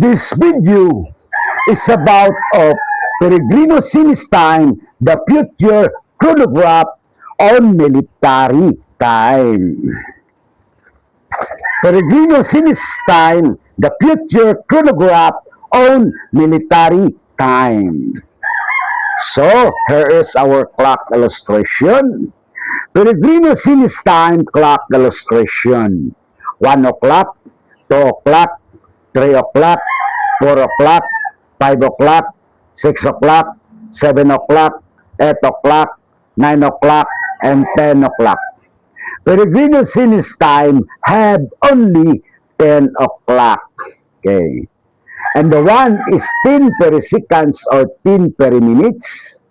This video is about Peregrino Sinistine, the future chronograph on military time. Peregrino Sinistine, the future chronograph on military time. So, here is our clock illustration. Peregrino Sinistine clock illustration. 1 o'clock, 2 o'clock, 3 o'clock, 4 o'clock, 5 o'clock, 6 o'clock, 7 o'clock, 8 o'clock, 9 o'clock, and 10 o'clock. Peregrino Sinistine had only 10 o'clock. Okay. And the 1 is 10 periseconds or 10 periminutes.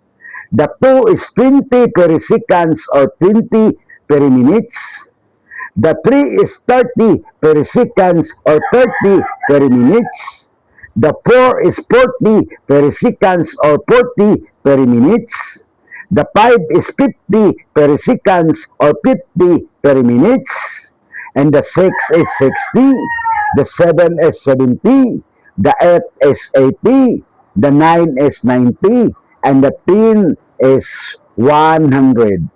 The 2 is 20 periseconds or 20 periminutes. The 3 is 30 periseconds or 30 periminutes. The 4 is 40 periseconds or 40 periminutes. The 5 is 50 periseconds or 50 periminutes. And the 6 is 60. The 7 is 70. The 8 is 80. The 9 is 90. And the 10 is 100.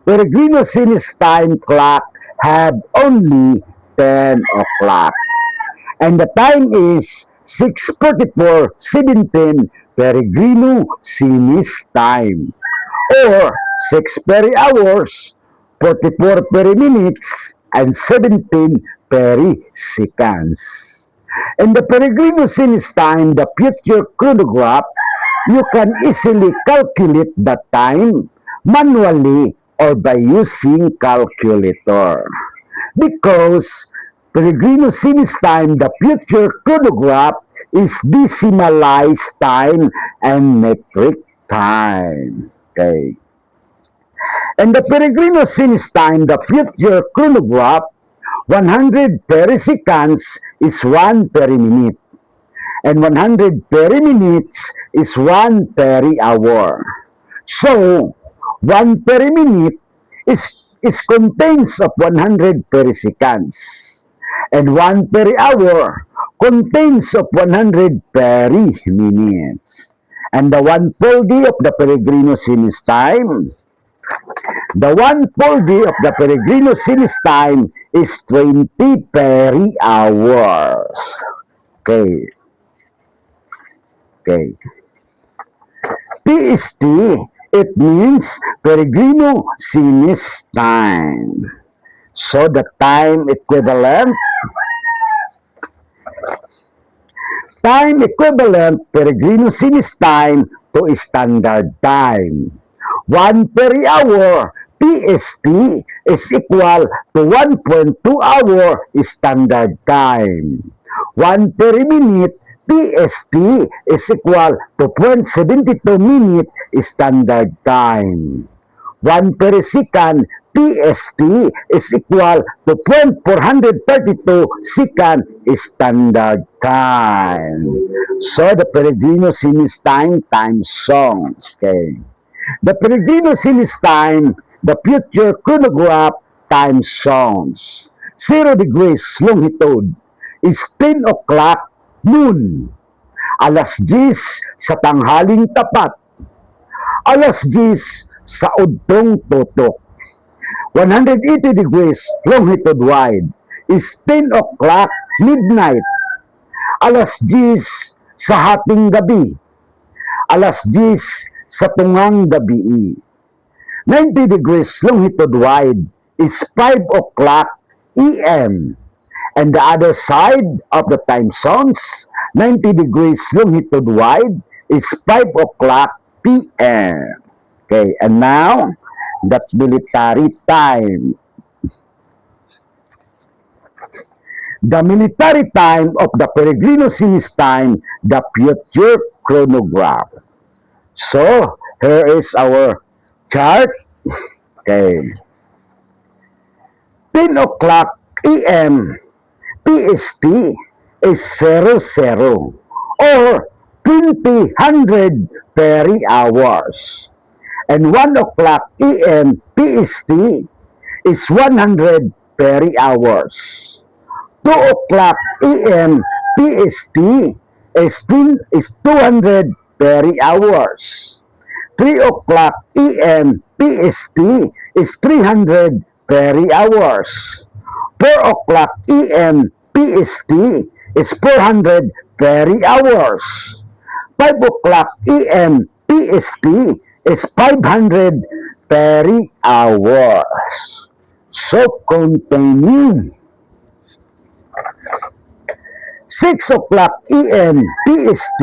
Peregrino Sinistine clock had only 10 o'clock. And the time is 6:44:17 Peregrino Sinistine, or 6 peri-hours, 44 peri-minutes, and 17 peri-seconds. In the Peregrino Sinistine, the future chronograph, you can easily calculate the time manually or by using calculator. Because Peregrino Sinistine, the future chronograph, is decimalized time and metric time. Okay. And the Peregrino Sinistine, the future chronograph, 100 periseconds is 1 periminute. And 100 periminutes is 1 peri-hour. So, 1 periminute is contains of 100 periseconds. And 1 peri-hour contains of 100 peri-minutes. And the 1 full day of the Peregrino Sinistine, the 1 full day of the Peregrino Sinistine is 20 peri-hours. Okay. Okay. PST, it means Peregrino Sinistine. So the time equivalent Peregrino Sinistine to standard time. 1 peri-hour PST is equal to 1.2 hour standard time. 1 peri-minute PST is equal to 0.72 minute standard time. 1 perisecond PST is equal to 0.432 second standard time. So the Peregrino Sinistine time songs. Okay. The Peregrino Sinistine, the future chronograph time songs. 0 degrees longitude is 10 o'clock noon. Alas 10 sa tanghaling tapat. Alas 10 sa udtong tutok. 180 degrees longitude wide is 10 o'clock midnight. Alas 10 sa hating gabi. Alas 10 sa tungang gabi. 90 degrees longitude wide is 5 o'clock AM. And the other side of the time zones, 90 degrees longitude wide, is 5 o'clock PM. Okay, and now, that's military time. The military time of the Peregrino Sinistine, the future chronograph. So, here is our chart. Okay. 10 o'clock AM. PST is 00 or 2000 peri-hours. And 1 o'clock AM PST is 100 peri-hours. 2 o'clock AM PST is 200 peri hours. 3 o'clock AM PST is 300 peri hours. 4 o'clock AM PST is 400 peri hours. 5 o'clock AM PST is 500 peri hours. So, continue. 6 o'clock AM PST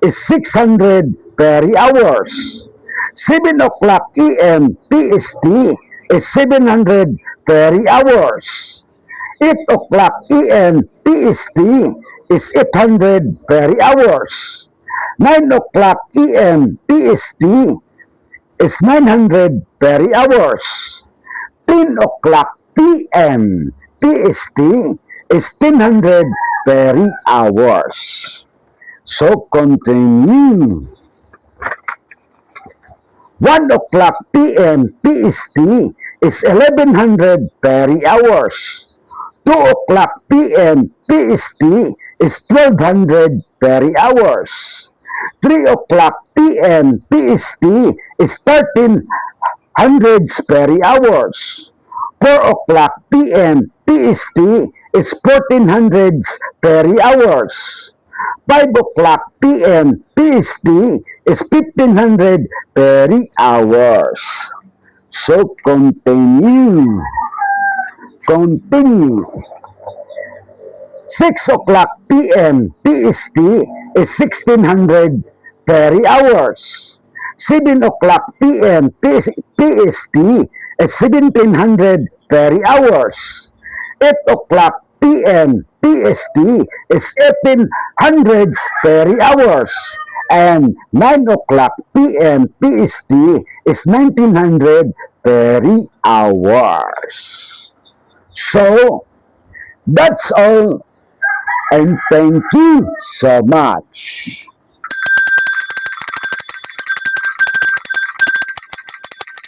is 600 peri hours. 7 o'clock AM PST is 700 peri hours. 8 o'clock AM PST is 800 peri hours. 9 o'clock AM PST is 900 peri hours. 10 o'clock PM PST is 1000 peri hours. So, continue. 1 o'clock PM PST is 1100 peri hours. 2 o'clock PM PST is 1200 peri hours. 3 o'clock PM PST is 1300 peri hours. 4 o'clock PM PST is 1400 peri hours. 5 o'clock PM PST is 1500 peri hours. So, continue. Continue. 6 o'clock PM PST is 1600 peri hours. 7 o'clock PM PST is 1700 peri hours. 8 o'clock PM PST is 1800 peri hours. And 9 o'clock PM PST is 1900 peri hours. So, that's all. And thank you so much.